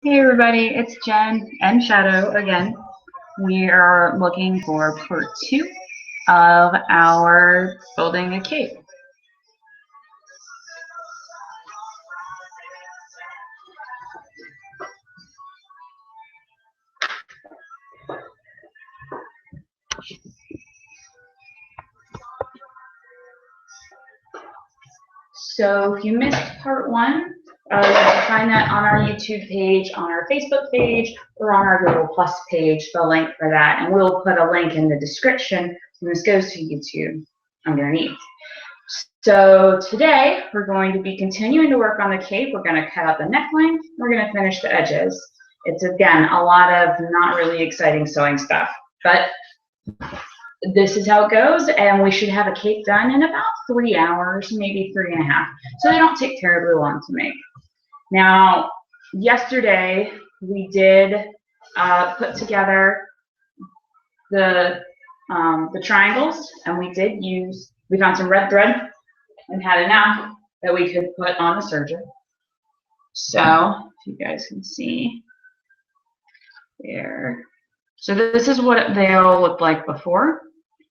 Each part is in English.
Hey everybody, it's Jen and Shadow again. We are looking for part 2 of our building a cape. So if you missed part 1, you can find that on our YouTube page, on our Facebook page, or on our Google Plus page, the link for that. And we'll put a link in the description when this goes to YouTube underneath. So today we're going to be continuing to work on the cape. We're going to cut out the neckline. We're going to finish the edges. It's, again, a lot of not really exciting sewing stuff, but this is how it goes, and we should have a cape done in about 3 hours, maybe 3.5. So they don't take terribly long to make. Now, yesterday we did put together the triangles, and we found some red thread and had enough that we could put on the serger. So, if you guys can see there. So this is what they all looked like before.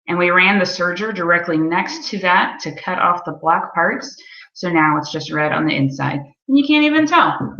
And we ran the serger directly next to that to cut off the black parts. So now it's just red on the inside. And you can't even tell.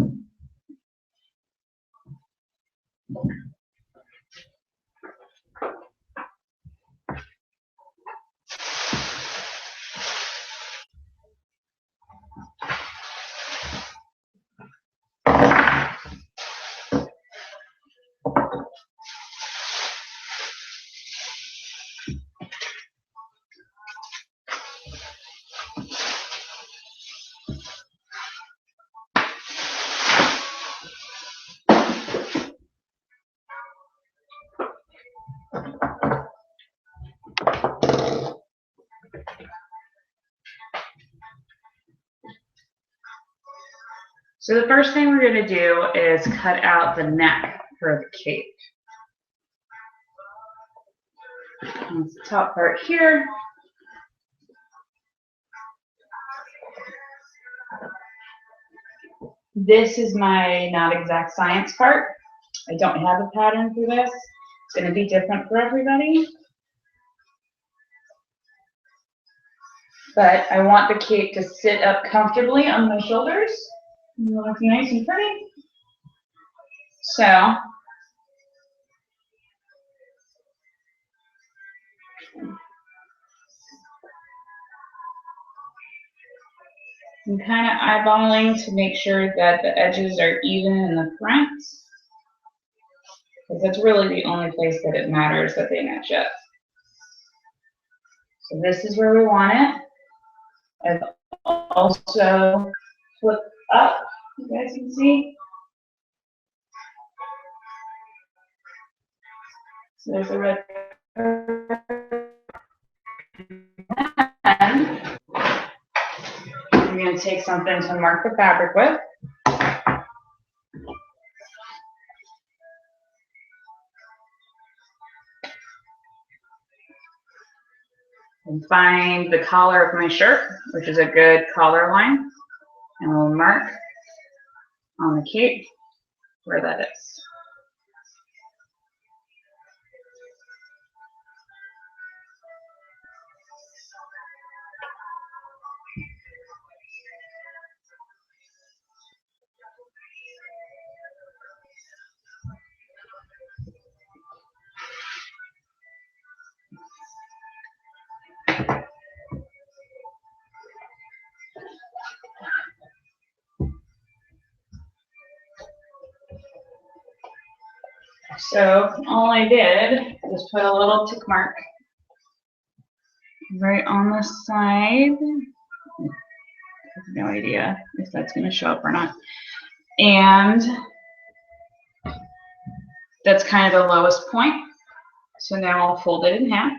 So the first thing we're going to do is cut out the neck for the cape. That's the top part here. This is my not exact science part. I don't have a pattern for this. It's going to be different for everybody. But I want the cape to sit up comfortably on my shoulders. And look nice and pretty. So I'm kind of eyeballing to make sure that the edges are even in the front, because that's really the only place that it matters that they match up. So this is where we want it. I've also flipped up, you guys can see. So there's a red. And I'm going to take something to mark the fabric with. And find the collar of my shirt, which is a good collar line, and we'll mark on the cape where that is. So all I did was put a little tick mark right on the side. I have no idea if that's going to show up or not. And that's kind of the lowest point. So now I'll fold it in half,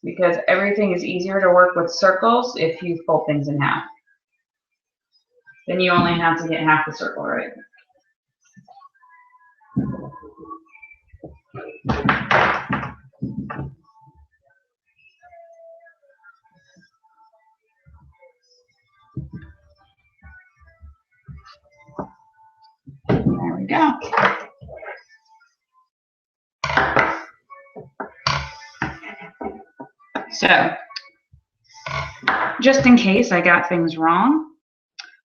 because everything is easier to work with circles if you fold things in half. Then you only have to get half the circle, right? go. So, just in case I got things wrong,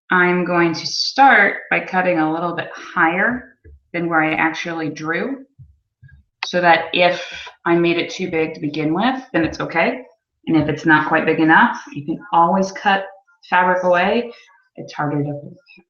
I'm going to start by cutting a little bit higher than where I actually drew, so that if I made it too big to begin with, then it's okay. And if it's not quite big enough, you can always cut fabric away and target it up with a pick.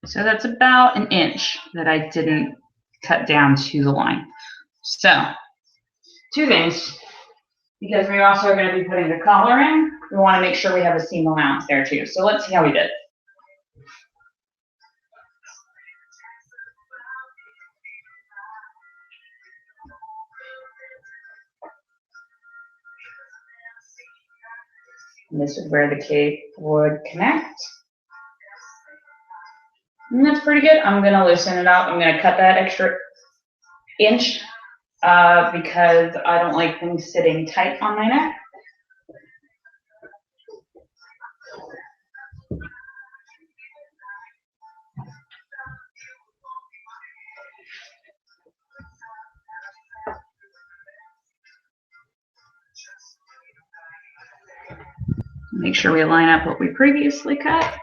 So that's about an inch that I didn't cut down to the line. So, two things, because we also are going to be putting the collar in, we want to make sure we have a seam allowance there too. So let's see how we did. And this is where the cape would connect. And that's pretty good. I'm going to loosen it up. I'm going to cut that extra inch because I don't like things sitting tight on my neck. Make sure we line up what we previously cut.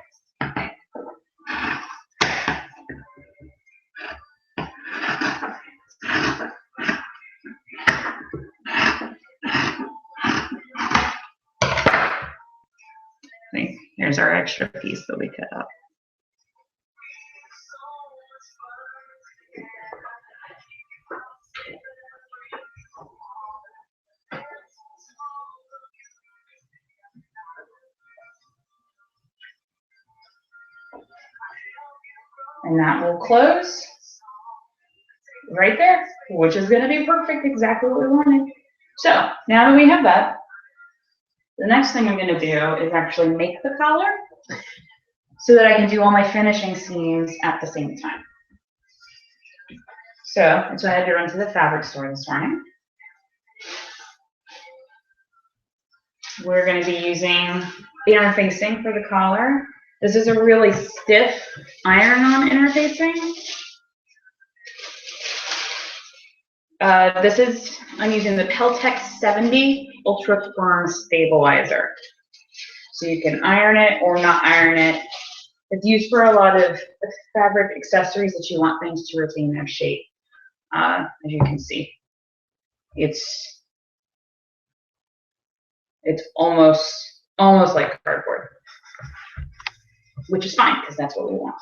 Here's our extra piece that we cut up. And that will close right there, which is going to be perfect, exactly what we wanted. So now that we have that, the next thing I'm going to do is actually make the collar so that I can do all my finishing seams at the same time. So that's why I had to run to the fabric store this morning. We're going to be using interfacing for the collar. This is a really stiff iron-on interfacing. I'm using the Peltex 70 Ultra Firm Stabilizer. So you can iron it or not iron it. It's used for a lot of fabric accessories that you want things to retain their shape. As you can see, it's almost like cardboard, which is fine because that's what we want.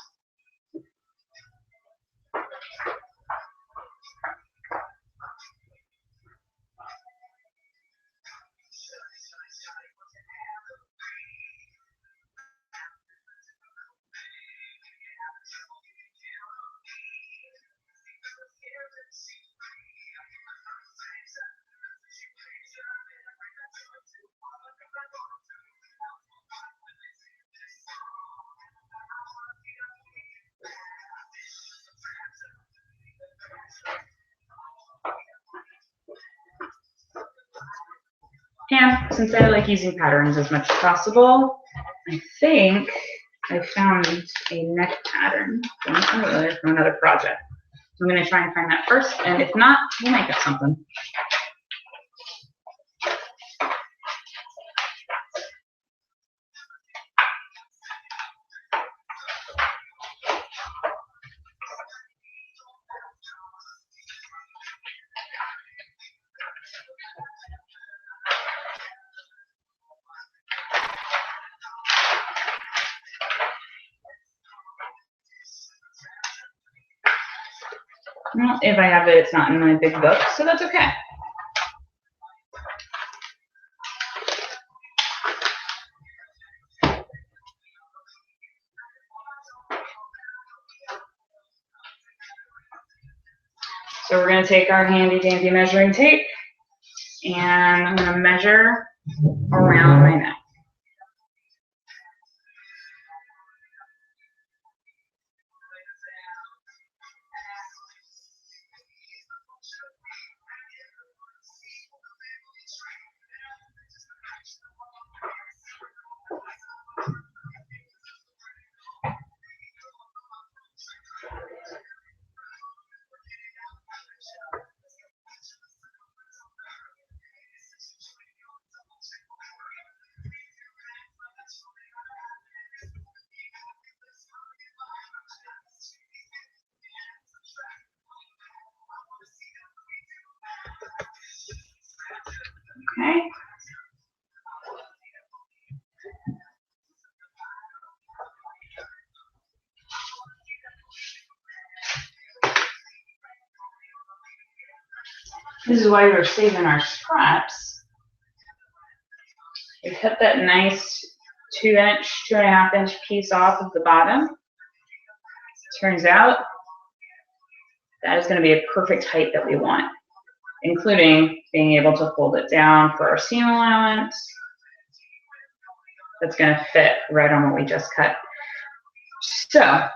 And since I like using patterns as much as possible, I think I found a neck pattern from another project. So I'm going to try and find that first, and if not, we'll make up something. Well, if I have it, it's not in my big book, so that's okay. So we're going to take our handy dandy measuring tape, and I'm going to measure around my neck. Okay. This is why we're saving our scraps. We cut that nice 2-inch, 2.5-inch piece off of the bottom. Turns out that is going to be a perfect height that we want, including being able to fold it down for our seam allowance. That's going to fit right on what we just cut. So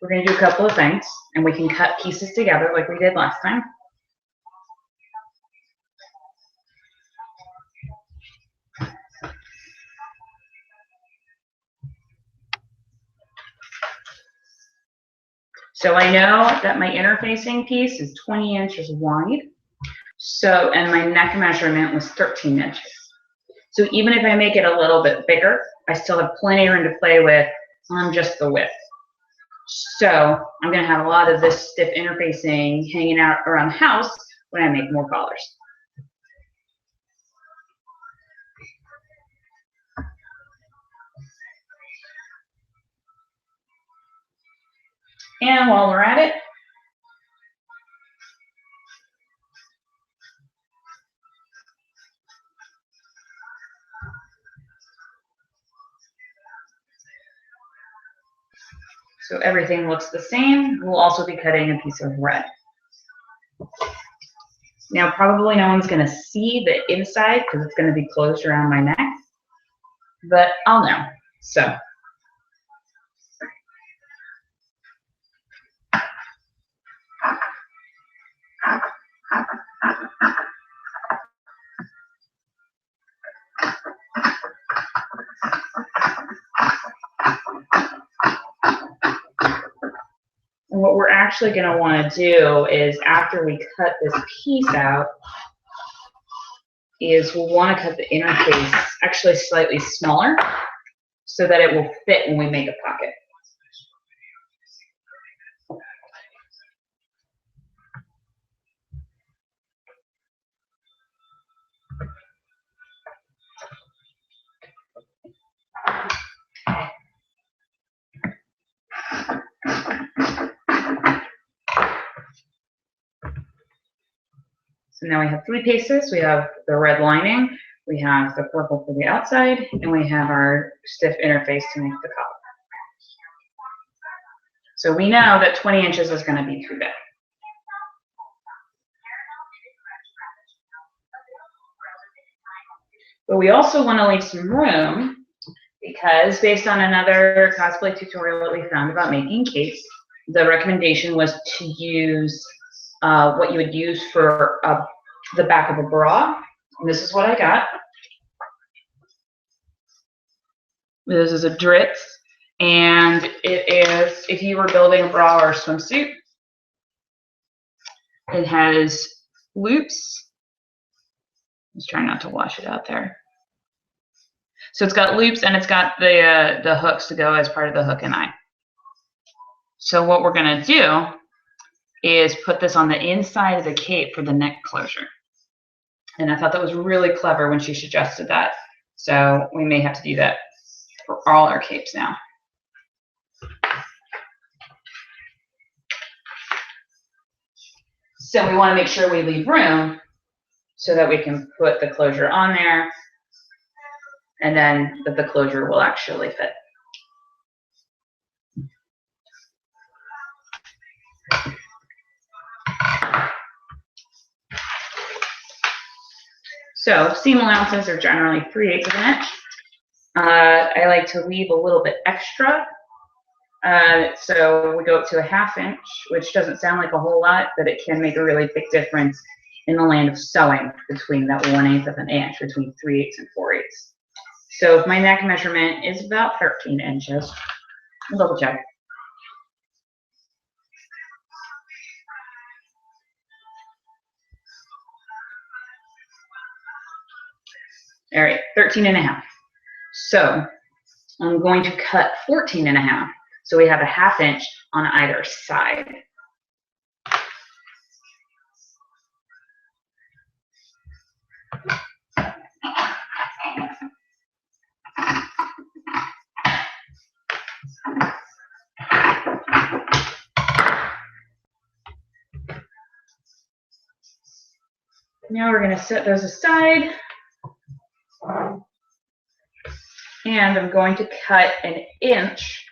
we're going to do a couple of things, and we can cut pieces together like we did last time. So I know that my interfacing piece is 20 inches wide. So, and my neck measurement was 13 inches. So even if I make it a little bit bigger, I still have plenty of room to play with on just the width. So I'm going to have a lot of this stiff interfacing hanging out around the house when I make more collars. And while we're at it, so everything looks the same, we'll also be cutting a piece of red. Now probably no one's going to see the inside because it's going to be closed around my neck, but I'll know. So and what we're actually going to want to do is, after we cut this piece out, is we'll want to cut the interface actually slightly smaller so that it will fit when we make a pocket. So now we have 3 pieces. We have the red lining, we have the purple for the outside, and we have our stiff interface to make the collar. So we know that 20 inches is going to be too big. But we also want to leave some room, because based on another cosplay tutorial that we found about making capes, the recommendation was to use what you would use for the back of a bra. And this is what I got. This is a Dritz, and it is, if you were building a bra or a swimsuit, it has loops. Just trying not to wash it out there. So it's got loops, and it's got the hooks to go as part of the hook and eye. So what we're going to do is put this on the inside of the cape for the neck closure. And I thought that was really clever when she suggested that. So we may have to do that for all our capes now. So we want to make sure we leave room so that we can put the closure on there, and then that the closure will actually fit. So seam allowances are generally 3/8 of an inch. I like to leave a little bit extra. So we go up to a 1/2 inch, which doesn't sound like a whole lot, but it can make a really big difference in the land of sewing between that 1/8 of an inch, between 3/8 and 4/8. So if my neck measurement is about 13 inches, I'll double check. All right, 13.5. So I'm going to cut 14.5. So we have a 1/2 inch on either side. Now we're going to set those aside. And I'm going to cut an inch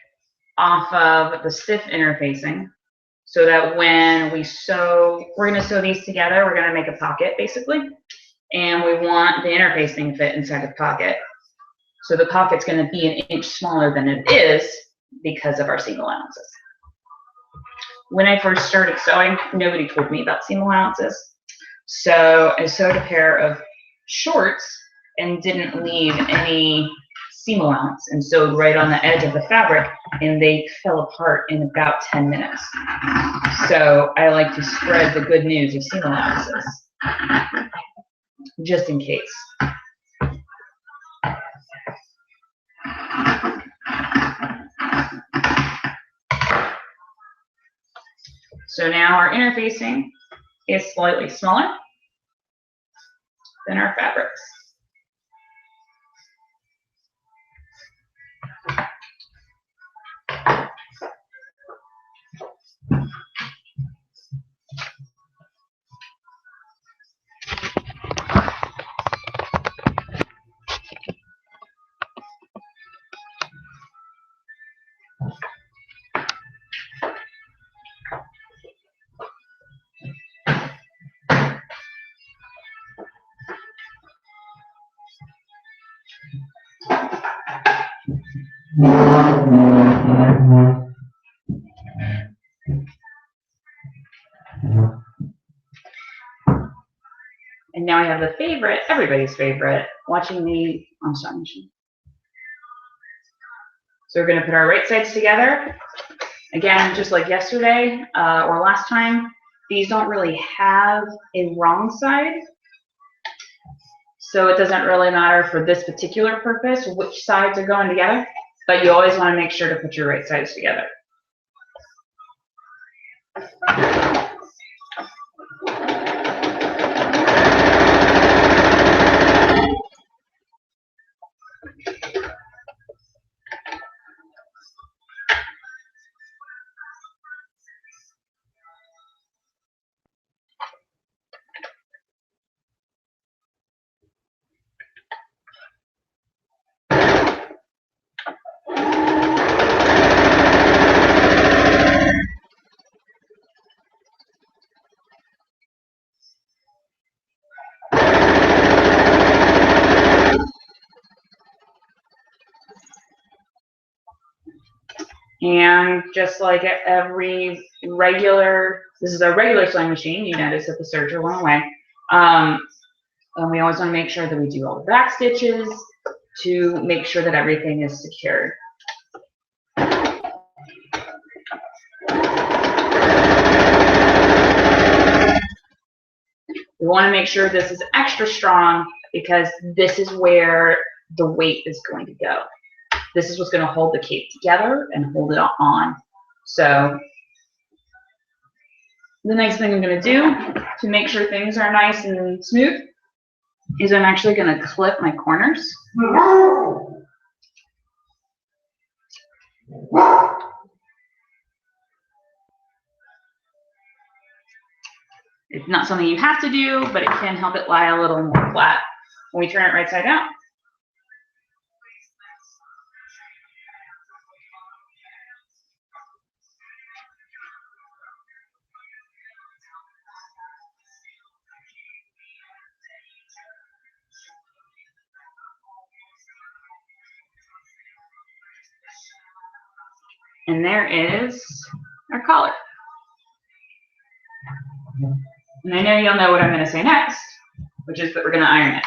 off of the stiff interfacing so that when we sew, we're going to sew these together, we're going to make a pocket basically. And we want the interfacing to fit inside the pocket. So the pocket's going to be an inch smaller than it is because of our seam allowances. When I first started sewing, nobody told me about seam allowances. So I sewed a pair of shorts and didn't leave any seam allowance and sewed right on the edge of the fabric, and they fell apart in about 10 minutes. So I like to spread the good news of seam allowances, just in case. So now our interfacing is slightly smaller than our fabrics. And now I have the favorite, everybody's favorite, watching me on sewing machine. So we're going to put our right sides together. Again, just like yesterday or last time, these don't really have a wrong side. So it doesn't really matter for this particular purpose which sides are going together, but you always want to make sure to put your right sides together. And just like every regular, this is our regular sewing machine. You notice that the serger went away. And we always want to make sure that we do all the back stitches to make sure that everything is secured. We want to make sure this is extra strong because this is where the weight is going to go. This is what's going to hold the cape together and hold it on. So the next thing I'm going to do to make sure things are nice and smooth is I'm actually going to clip my corners. It's not something you have to do, but it can help it lie a little more flat when we turn it right side out. And there is our collar. And I know you'll know what I'm going to say next, which is that we're going to iron it.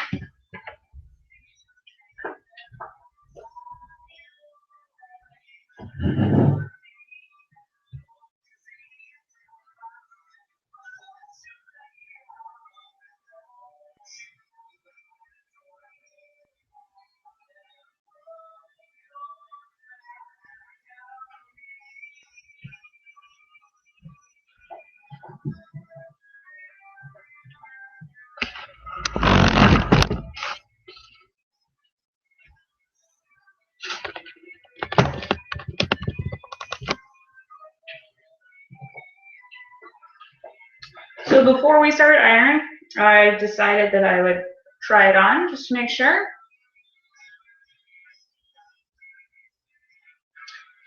So before we started ironing, I decided that I would try it on just to make sure.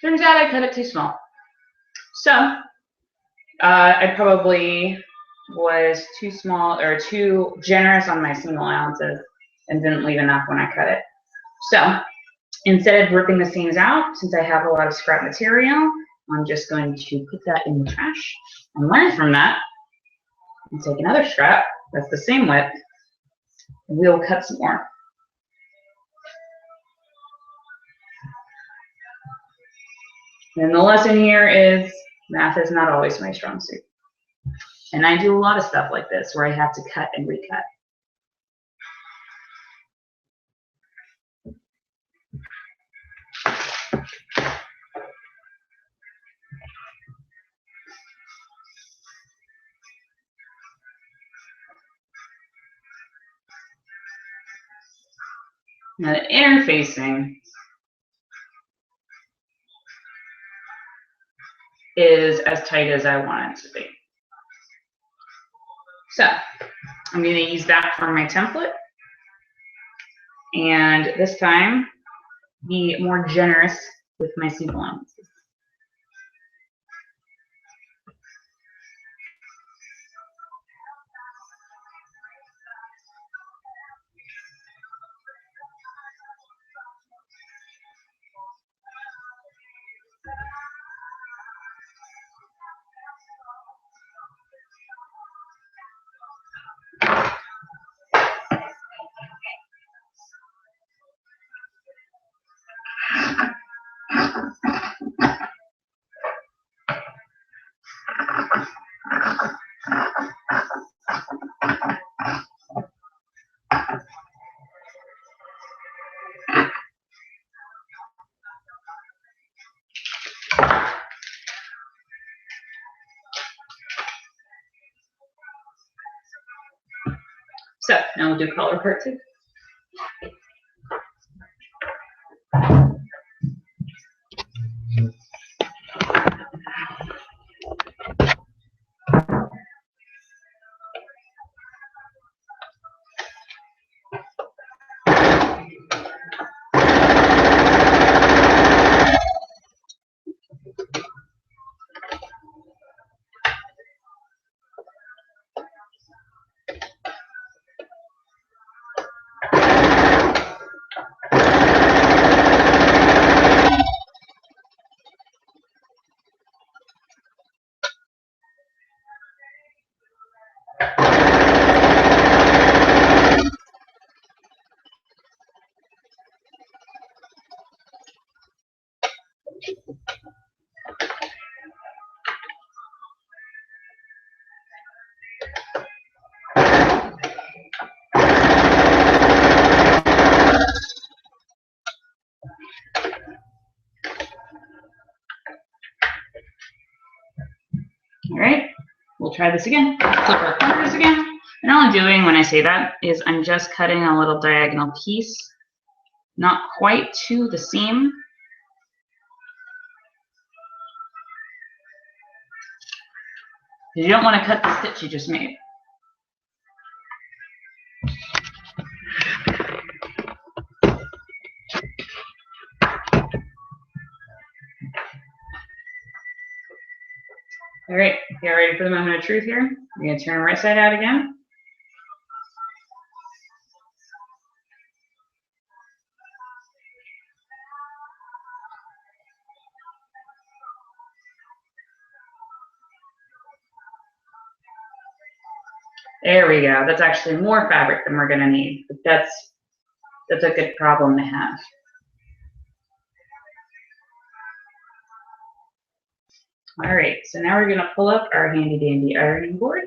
Turns out I cut it too small. So I probably was too small or too generous on my single ounces and didn't leave enough when I cut it. So instead of ripping the seams out, since I have a lot of scrap material, I'm just going to put that in the trash and learn from that and take another scrap that's the same width and we'll cut some more. And the lesson here is math is not always my strong suit. And I do a lot of stuff like this where I have to cut and recut. Now the interfacing is as tight as I want it to be. So I'm going to use that for my template. And this time, be more generous with my single ounces. So now we'll do color part 2. All right, we'll try this again. Flip our corners again. And all I'm doing when I say that is I'm just cutting a little diagonal piece, not quite to the seam. You don't want to cut the stitch you just made. All right, get ready for the moment of truth here. I'm going to turn right side out again. There we go. That's actually more fabric than we're going to need, but that's a good problem to have. All right, so now we're going to pull up our handy dandy ironing board.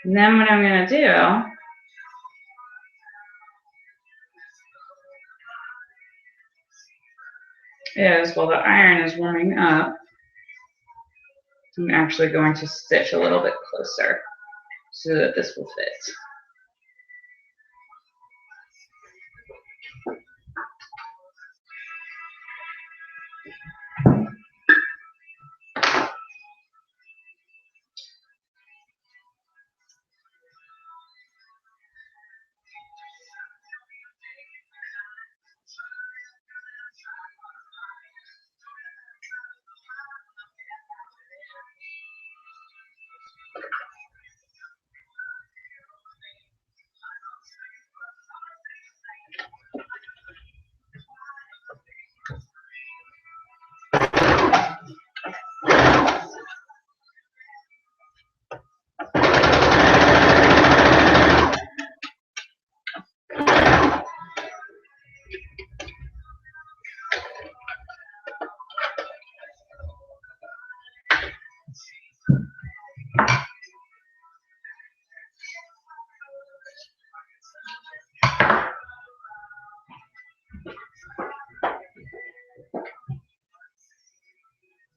And then what I'm going to do is, while the iron is warming up, I'm actually going to stitch a little bit closer so that this will fit.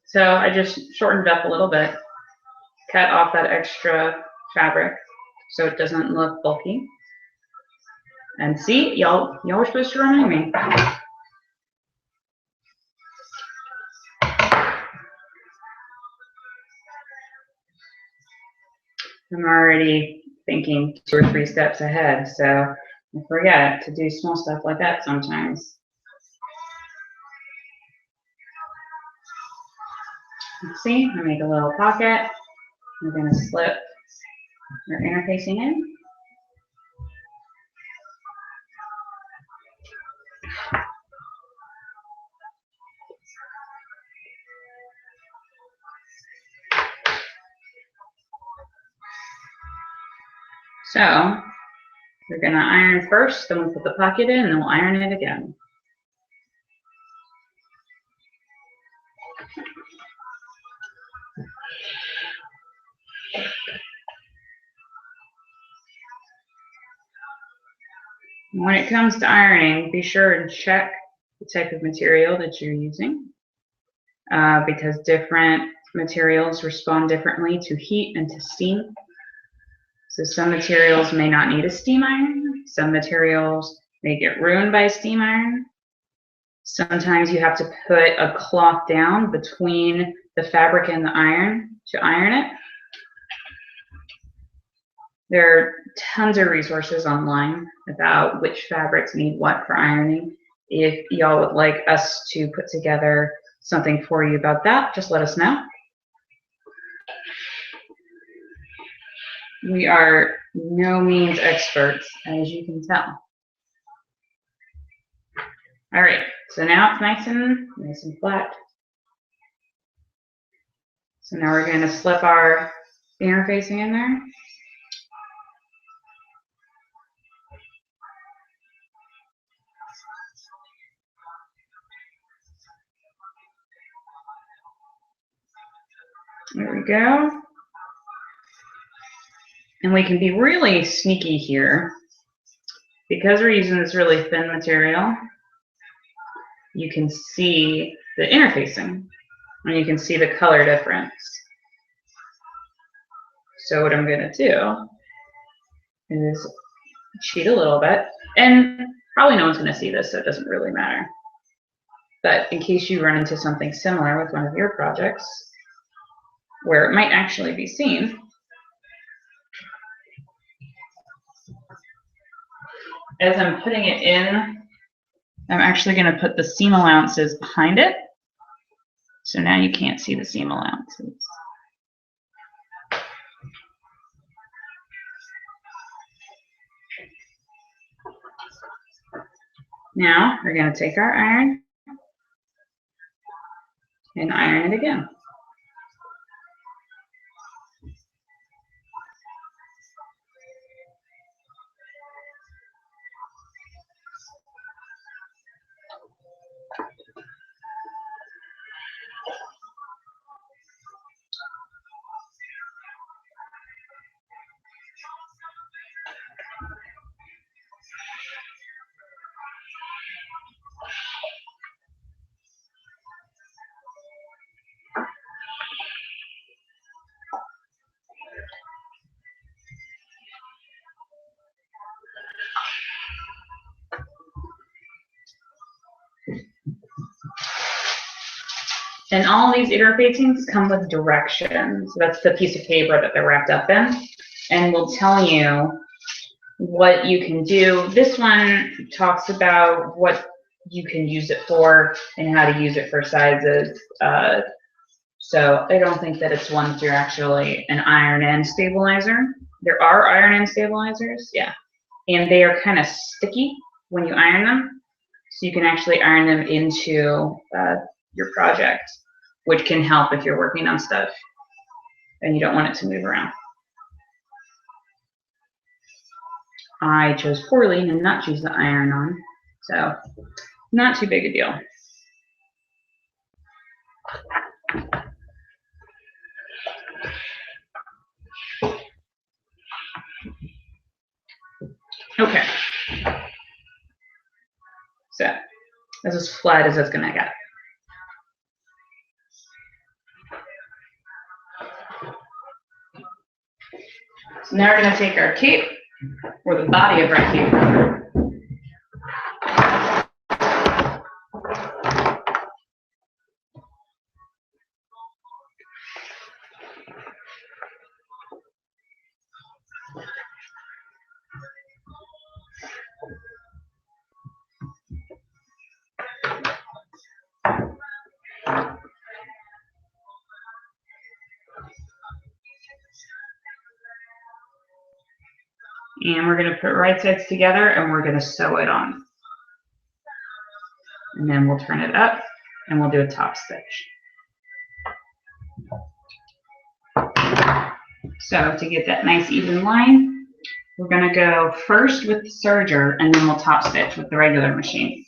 So I just shortened it up a little bit, cut off that extra fabric so it doesn't look bulky. And see, y'all were supposed to remind me. I'm already thinking 2 or 3 steps ahead, so I forget to do small stuff like that sometimes. See, I make a little pocket. We're going to slip our interfacing in. So we're going to iron first, then we'll put the pocket in, and then we'll iron it again. When it comes to ironing, be sure and check the type of material that you're using because different materials respond differently to heat and to steam. So some materials may not need a steam iron. Some materials may get ruined by a steam iron. Sometimes you have to put a cloth down between the fabric and the iron to iron it. There are tons of resources online about which fabrics need what for ironing. If y'all would like us to put together something for you about that, just let us know. We are no means experts, as you can tell. All right, so now it's nice and flat. So now we're going to slip our interfacing in there. There we go. And we can be really sneaky here. Because we're using this really thin material, you can see the interfacing, and you can see the color difference. So what I'm going to do is cheat a little bit, and probably no one's going to see this, so it doesn't really matter. But in case you run into something similar with one of your projects, where it might actually be seen, as I'm putting it in, I'm actually going to put the seam allowances behind it. So now you can't see the seam allowances. Now we're going to take our iron and iron it again. And all these interfacings come with directions. So that's the piece of paper that they're wrapped up in. And will tell you what you can do. This one talks about what you can use it for and how to use it for sizes. So I don't think that it's one that you're actually an iron-in stabilizer. There are iron-in stabilizers, yeah. And they are kind of sticky when you iron them. So you can actually iron them into your project, which can help if you're working on stuff and you don't want it to move around. I chose poorly and not choose the iron-on, so not too big a deal. Okay. So that's as flat as it's gonna get. So now we're gonna take our cape, or the body of our cape rather. And we're going to put right sides together and we're going to sew it on. And then we'll turn it up and we'll do a top stitch. So to get that nice even line, we're going to go first with the serger and then we'll top stitch with the regular machine.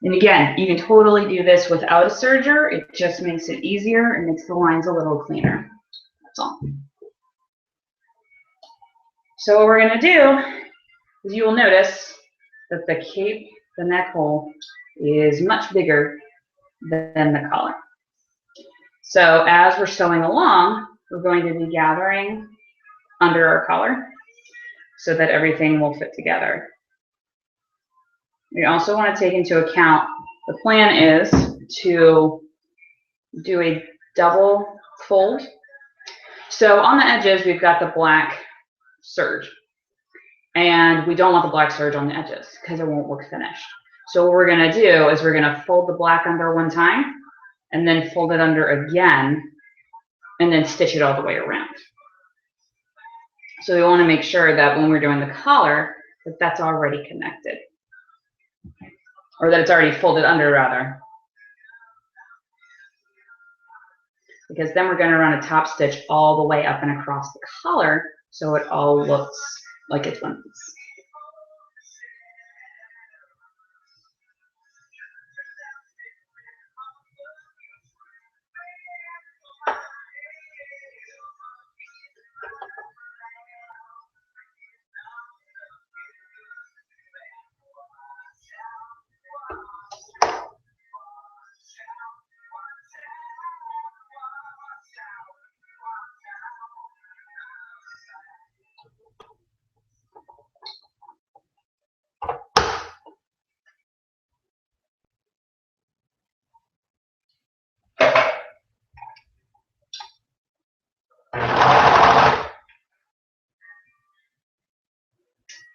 And again, you can totally do this without a serger. It just makes it easier and makes the lines a little cleaner. That's all. So what we're going to do is you will notice that the cape, the neck hole, is much bigger than the collar. So as we're sewing along, we're going to be gathering under our collar so that everything will fit together. We also want to take into account, the plan is to do a double fold. So on the edges, we've got the black serge. And we don't want the black serge on the edges because it won't look finished. So what we're going to do is we're going to fold the black under one time and then fold it under again and then stitch it all the way around. So we want to make sure that when we're doing the collar, that that's already connected. Or that it's already folded under, rather. Because then we're going to run a top stitch all the way up and across the collar so it all looks like it's one piece.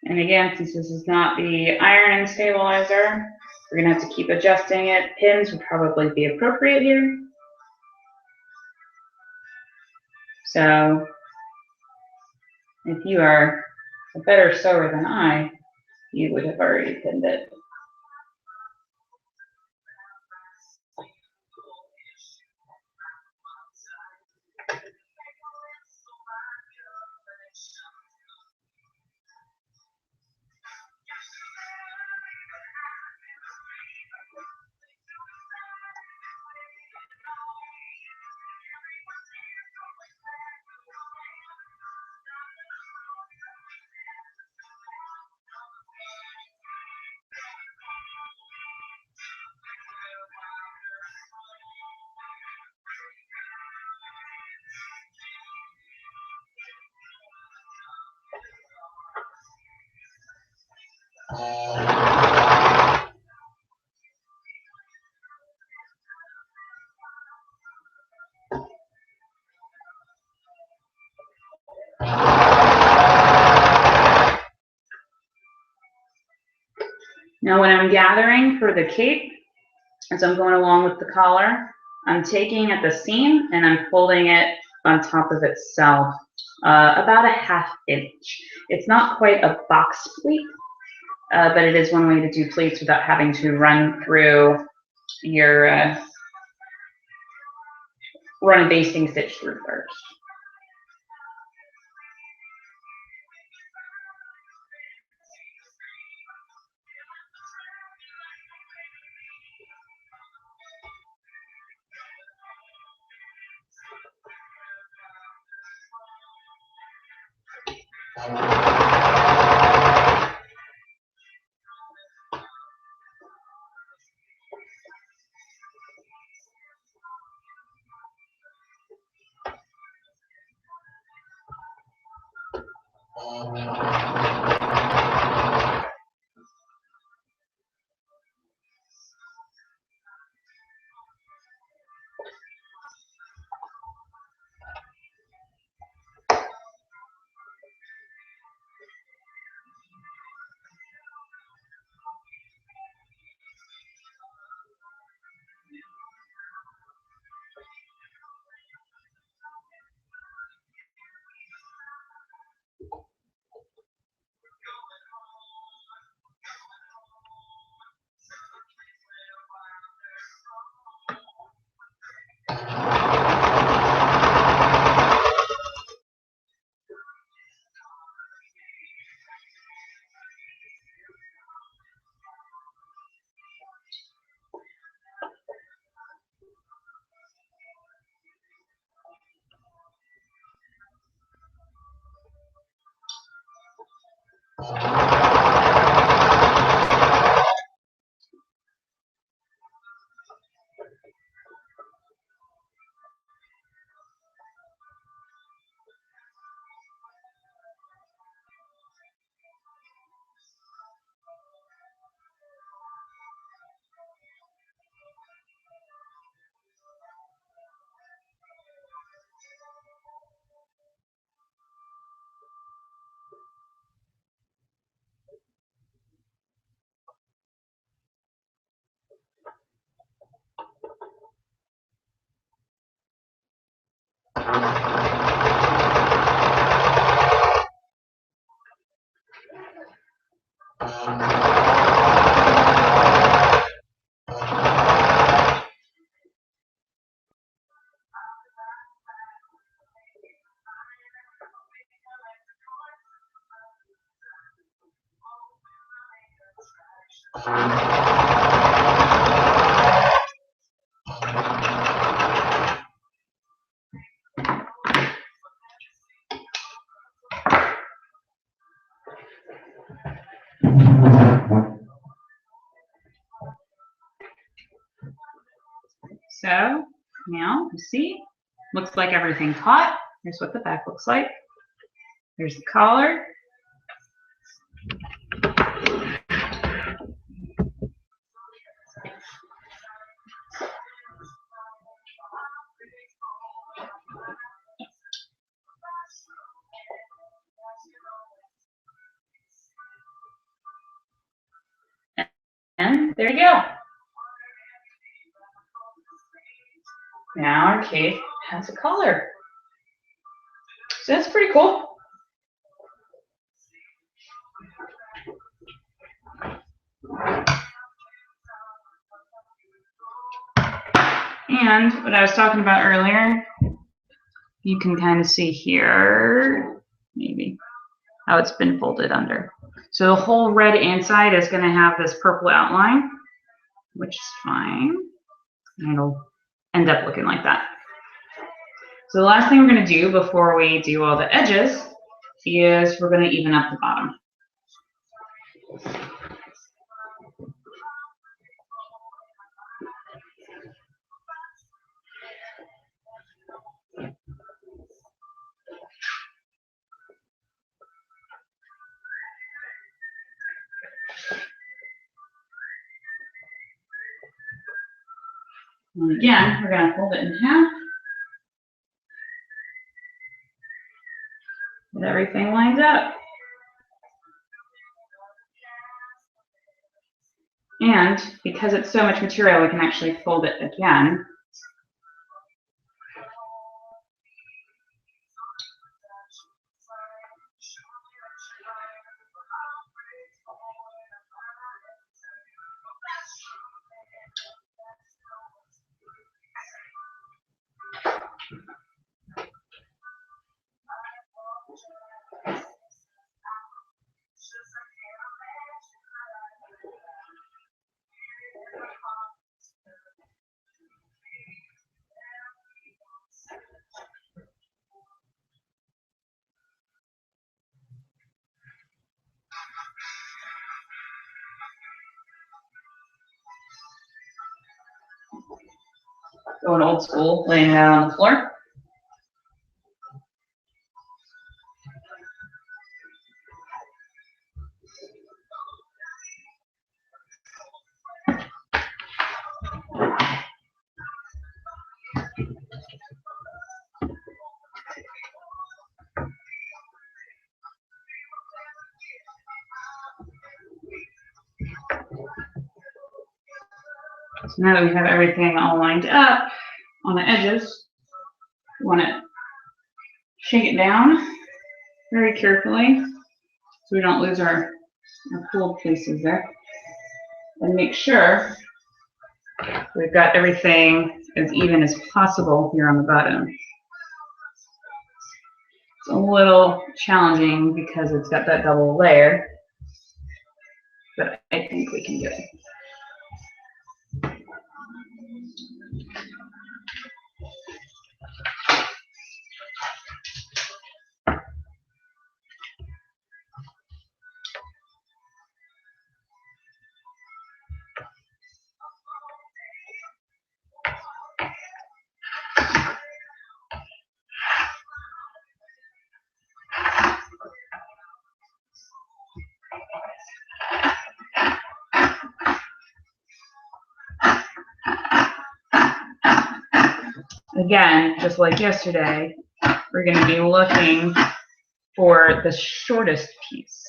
And again, since this is not the iron-in stabilizer, we're going to have to keep adjusting it. Pins would probably be appropriate here. So if you are a better sewer than I, you would have already pinned it. Now when I'm gathering for the cape, as I'm going along with the collar, I'm taking at the seam and I'm folding it on top of itself, about a 1/2 inch. It's not quite a box pleat, but it is one way to do pleats without having to run through your, run a basting stitch through first. So now you see, looks like everything's hot. Here's what the back looks like. There's the collar. And there you go. Now our cape has a collar. So that's pretty cool. And what I was talking about earlier, you can kind of see here, maybe, how it's been folded under. So the whole red inside is going to have this purple outline, which is fine. And it'll end up looking like that. So the last thing we're going to do before we do all the edges is we're going to even up the bottom. And again, we're going to fold it in half. Get everything lined up. And because it's so much material, we can actually fold it again. Going old school, laying it out on the floor. So now that we have everything all lined up on the edges, we want to shake it down very carefully so we don't lose our pulled places there. And make sure we've got everything as even as possible here on the bottom. It's a little challenging because it's got that double layer, but I think we can do it. Again, just like yesterday, we're going to be looking for the shortest piece.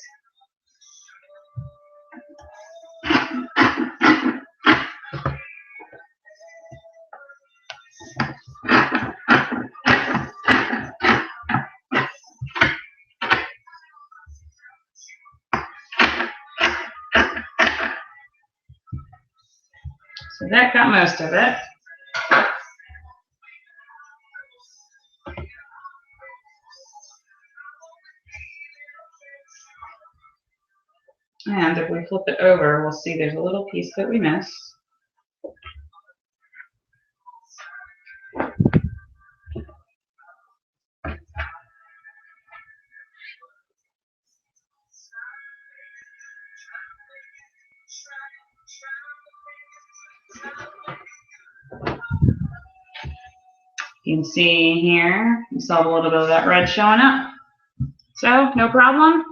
So that got most of it. And if we flip it over, we'll see there's a little piece that we missed. You can see here, you saw a little bit of that red showing up. So, no problem.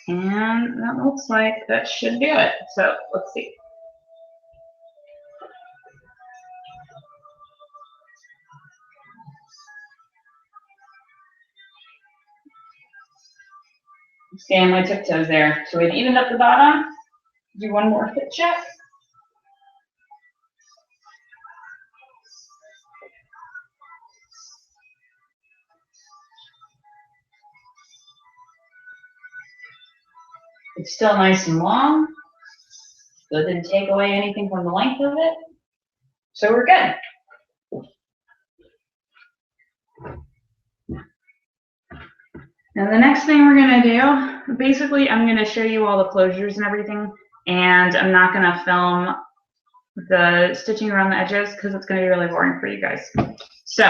And that looks like that should do it. So let's see. Scan my tiptoes there. So we've evened up the bottom. Do one more fit check. It's still nice and long, so it didn't take away anything from the length of it. So we're good. Now the next thing we're gonna do, basically I'm gonna show you all the closures and everything, and I'm not gonna film the stitching around the edges because it's going to be really boring for you guys. So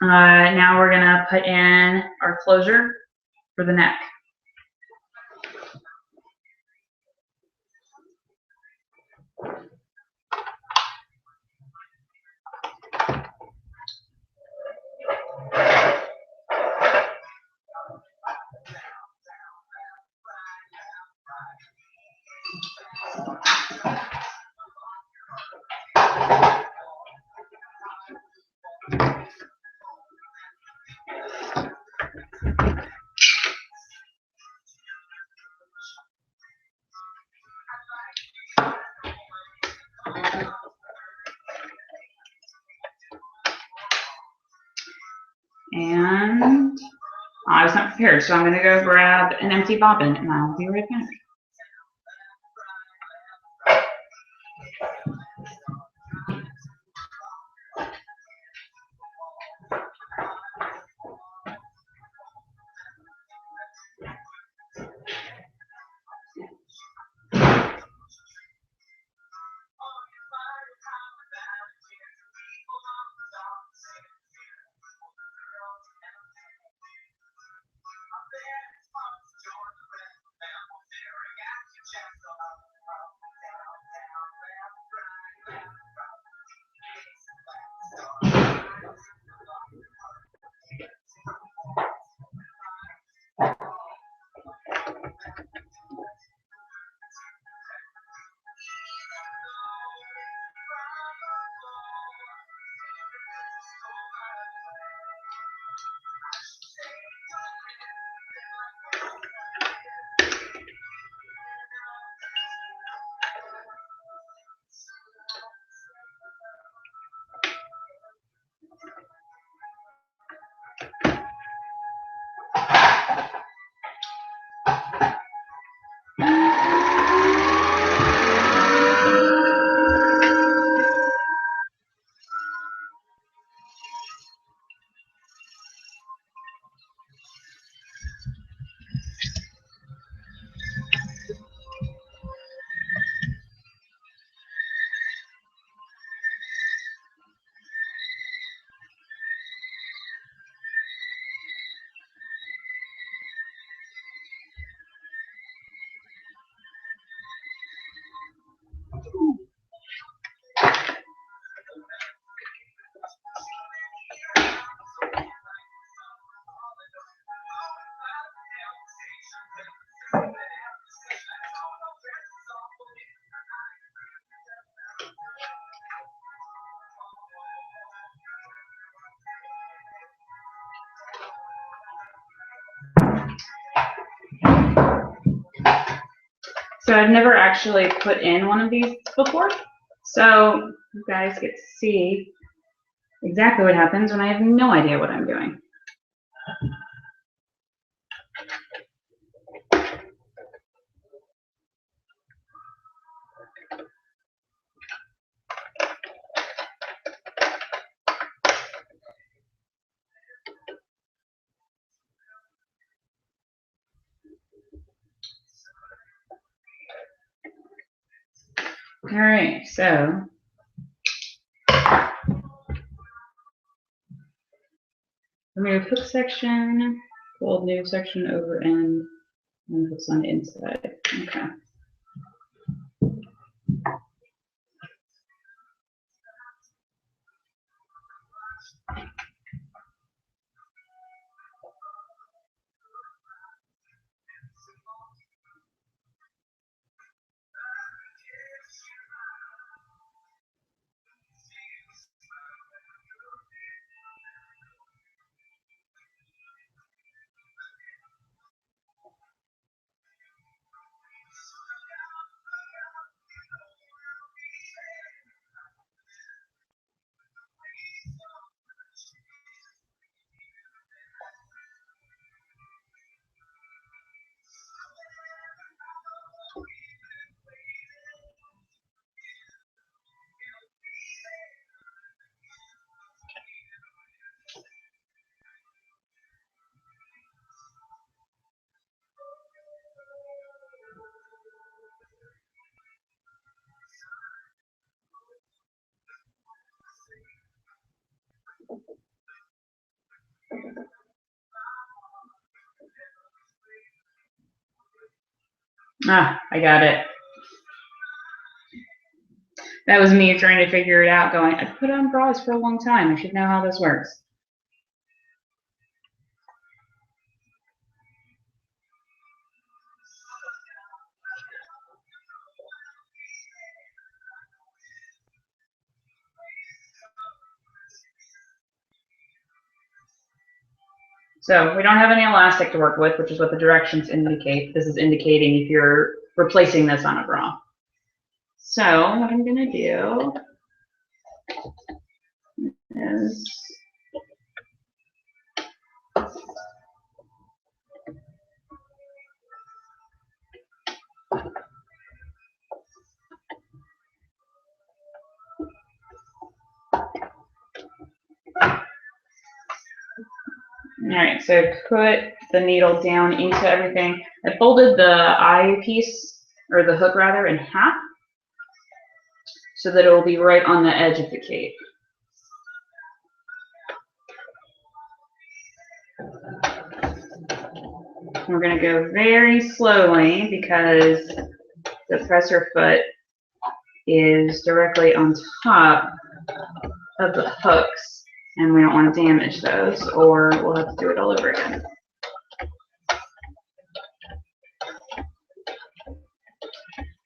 now we're going to put in our closure for the neck. And I was not prepared, so I'm going to go grab an empty bobbin and I'll be right back. So I've never actually put in one of these before, so you guys get to see exactly what happens when I have no idea what I'm doing. All right, so remove hook section, fold new section over end, and hooks on the inside. Okay. Ah, I got it. That was me trying to figure it out, going, I've put on bras for a long time. I should know how this works. So we don't have any elastic to work with, which is what the directions indicate. This is indicating if you're replacing this on a bra. So what I'm going to do is all right, so put the needle down into everything. I folded the eye piece, or the hook rather, in half so that it will be right on the edge of the cape. We're going to go very slowly because the presser foot is directly on top of the hooks, and we don't want to damage those, or we'll have to do it all over again.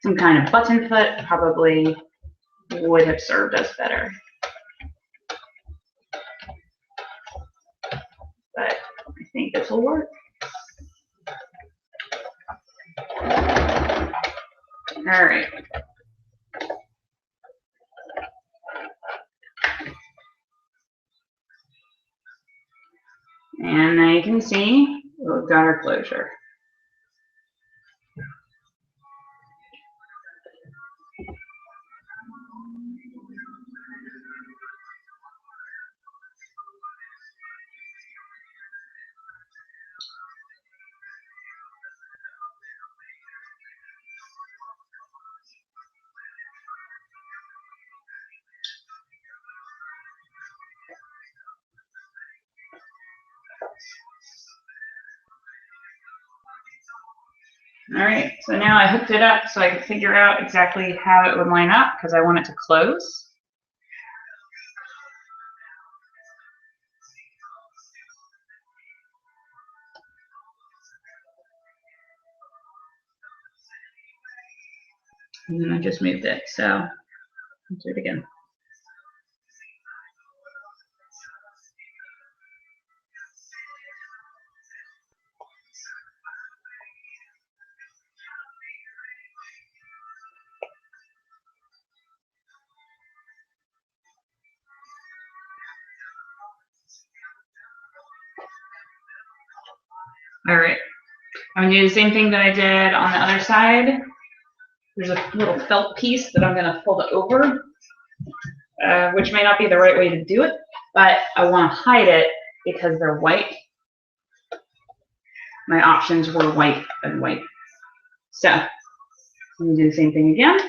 Some kind of button foot probably would have served us better. But I think this will work. All right. And now you can see we've got our closure. All right, so now I hooked it up so I could figure out exactly how it would line up because I want it to close. And then I just moved it, so let's do it again. All right, I'm gonna do the same thing that I did on the other side. There's a little felt piece that I'm gonna fold it over, which may not be the right way to do it, but I want to hide it because they're white. My options were white and white. So I'm gonna do the same thing again.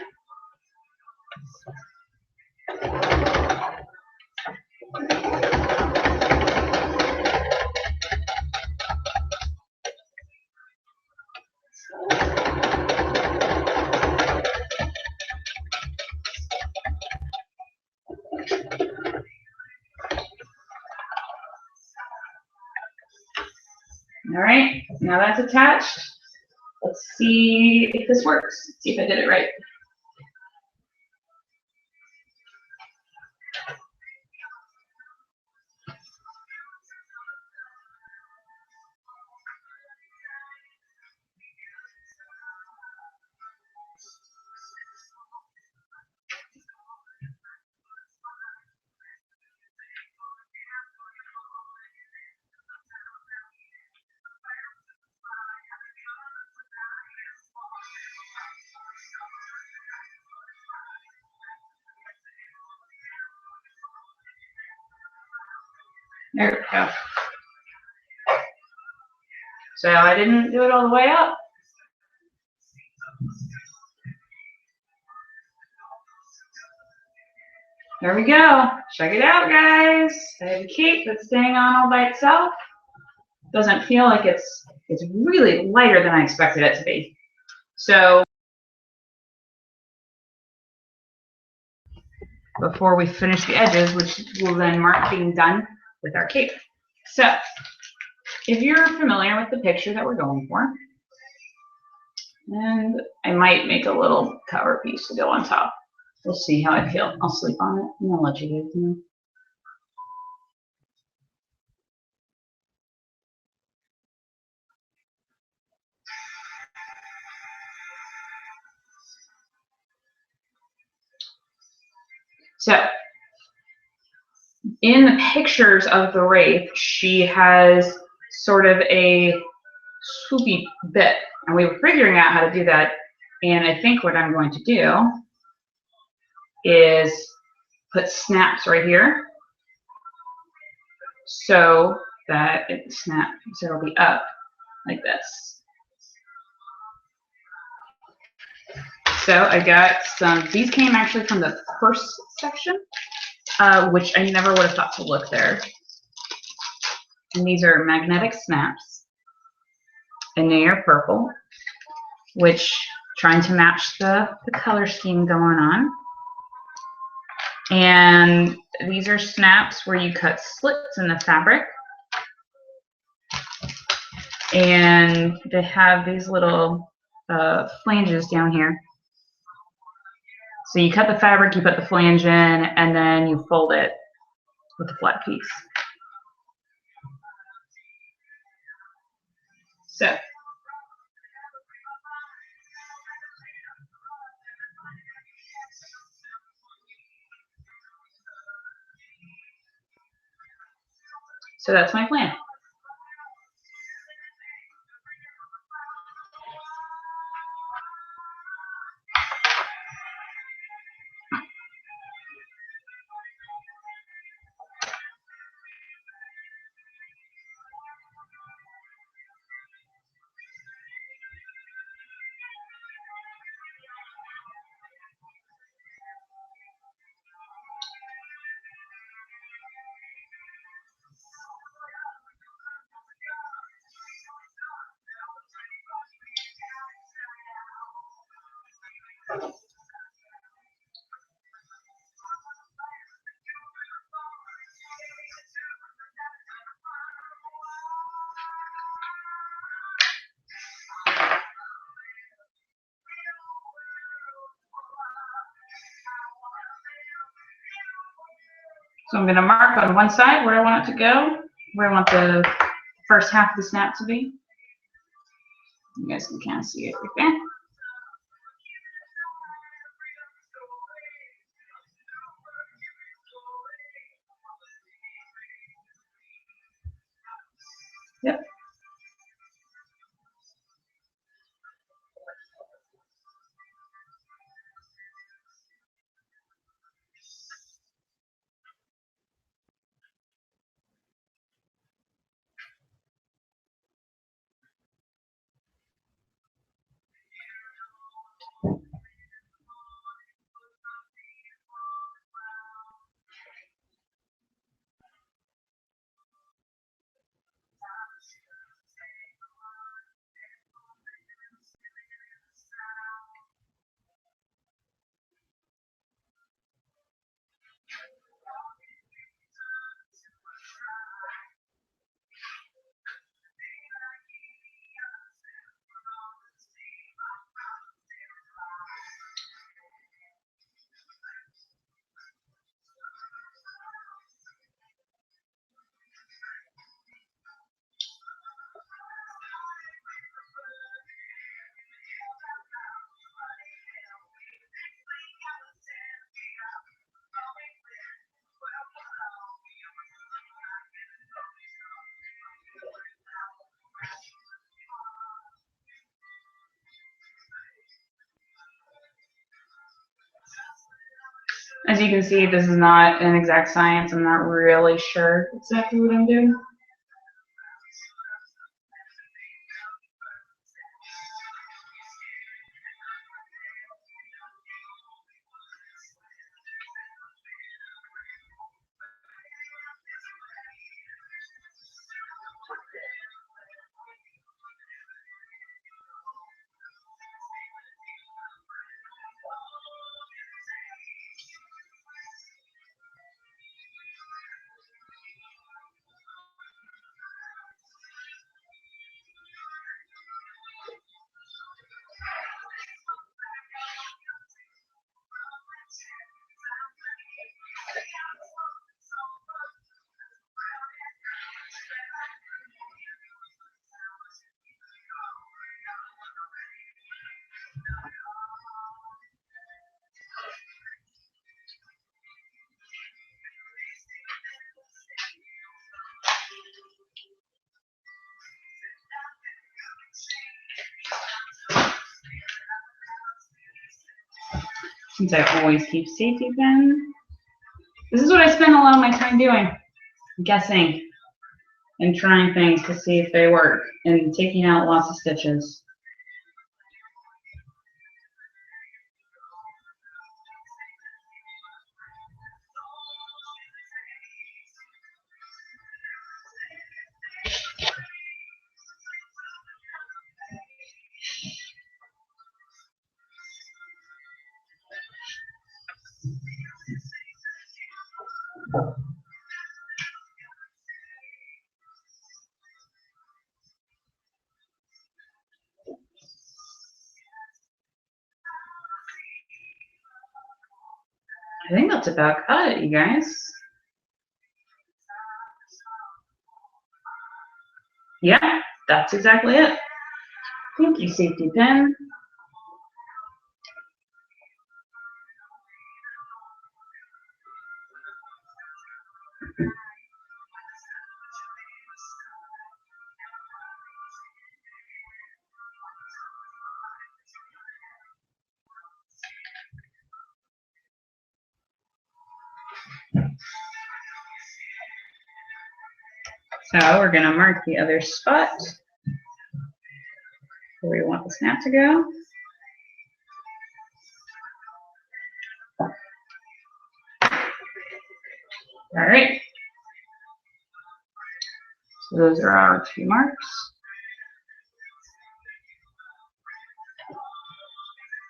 All right, now that's attached. Let's see if this works. Let's see if I did it right. There we go. So I didn't do it all the way up. There we go. Check it out, guys. I have a cape that's staying on all by itself. Doesn't feel like it's really lighter than I expected it to be. So before we finish the edges, which will then mark being done with our cape. So if you're familiar with the picture that we're going for, and I might make a little cover piece to go on top. We'll see how I feel. I'll sleep on it and I'll let you guys know. So in the pictures of the Wraith, she has sort of a swoopy bit, and we were figuring out how to do that. And I think what I'm going to do is put snaps right here so that it snaps, so it'll be up like this. So I got some, these came actually from the first section, which I never would have thought to look there. And these are magnetic snaps, and they are purple, which trying to match the color scheme going on. And these are snaps where you cut slits in the fabric. And they have these little flanges down here. So you cut the fabric, you put the flange in, and then you fold it with a flat piece. So that's my plan. So I'm going to mark on one side where I want it to go, where I want the first half of the snap to be. You guys can kind of see it right there. Yep. As you can see, this is not an exact science. I'm not really sure exactly what I'm doing. since I always keep safety pin. This is what I spend a lot of my time doing, guessing and trying things to see if they work and taking out lots of stitches. I think that's about cut it, you guys. Yeah, that's exactly it. Thank you, safety pin. So we're going to mark the other spot where we want the snap to go. All right. So those are our two marks.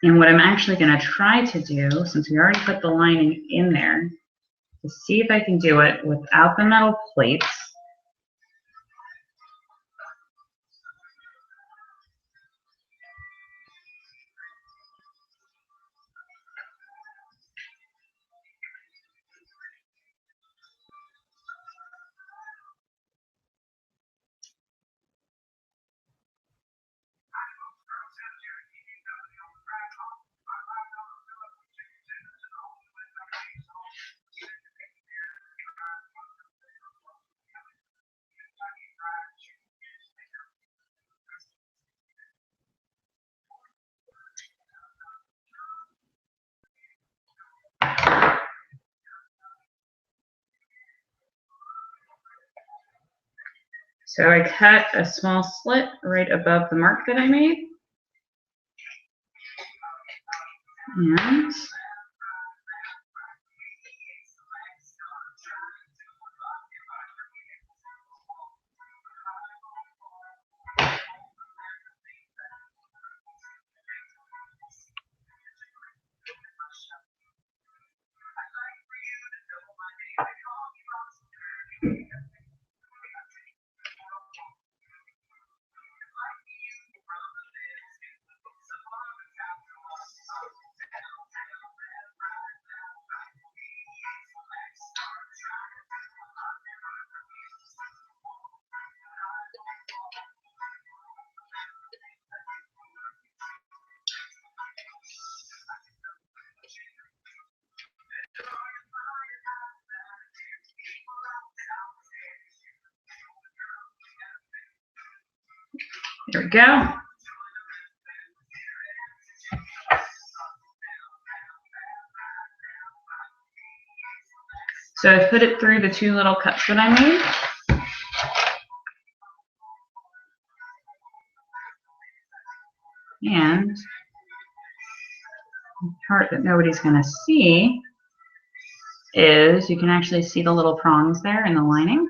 And what I'm actually going to try to do, since we already put the lining in there, is see if I can do it without the metal plates. So I cut a small slit right above the mark that I made. And there we go. So I put it through the two little cuts that I made. And the part that nobody's going to see is you can actually see the little prongs there in the lining.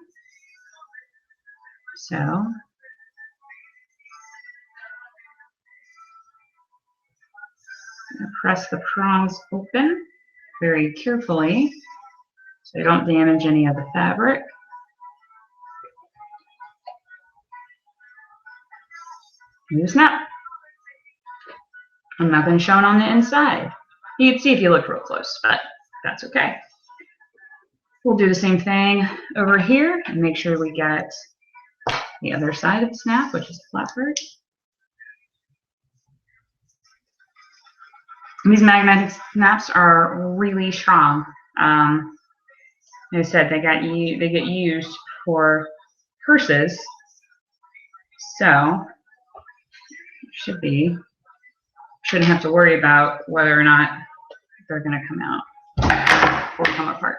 So press the prongs open very carefully so you don't damage any of the fabric. And you snap. I'm not going to show it on the inside. You'd see if you look real close, but that's okay. We'll do the same thing over here and make sure we get the other side of the snap, which is the flat part. These magnetic snaps are really strong. Like I said, they get used for purses, so shouldn't have to worry about whether or not they're going to come out or come apart.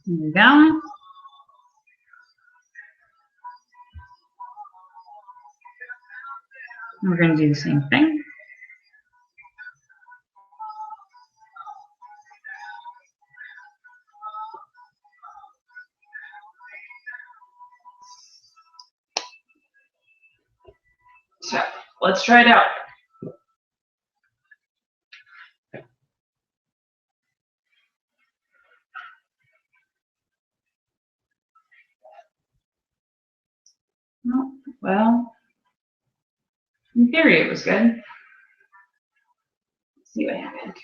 There we go. We're going to do the same thing. So let's try it out. Oh, well, in theory it was good. Let's see what happened.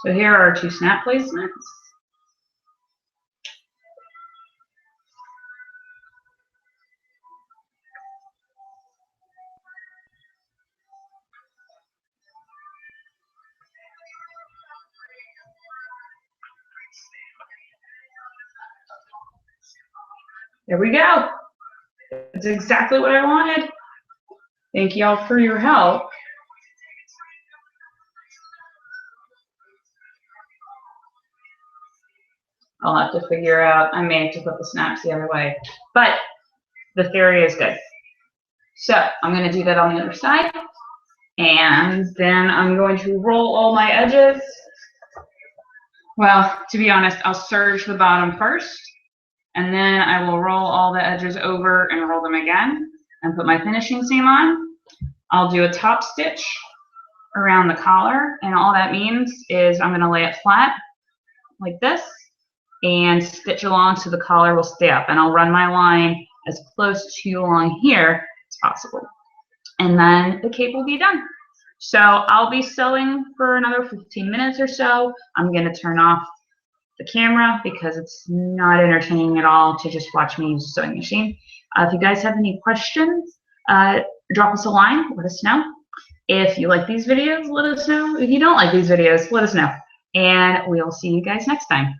So here are our two snap placements. There we go. That's exactly what I wanted. Thank you all for your help. I'll have to figure out, I may have to put the snaps the other way, but the theory is good. So I'm going to do that on the other side, and then I'm going to roll all my edges. Well, to be honest, I'll serge the bottom first, and then I will roll all the edges over and roll them again and put my finishing seam on. I'll do a top stitch around the collar, and all that means is I'm going to lay it flat like this and stitch along so the collar will stay up, and I'll run my line as close to along here as possible, and then the cape will be done. So I'll be sewing for another 15 minutes or so. I'm going to turn off the camera because it's not entertaining at all to just watch me use a sewing machine. If you guys have any questions, drop us a line, let us know. If you like these videos, let us know. If you don't like these videos, let us know. And we'll see you guys next time.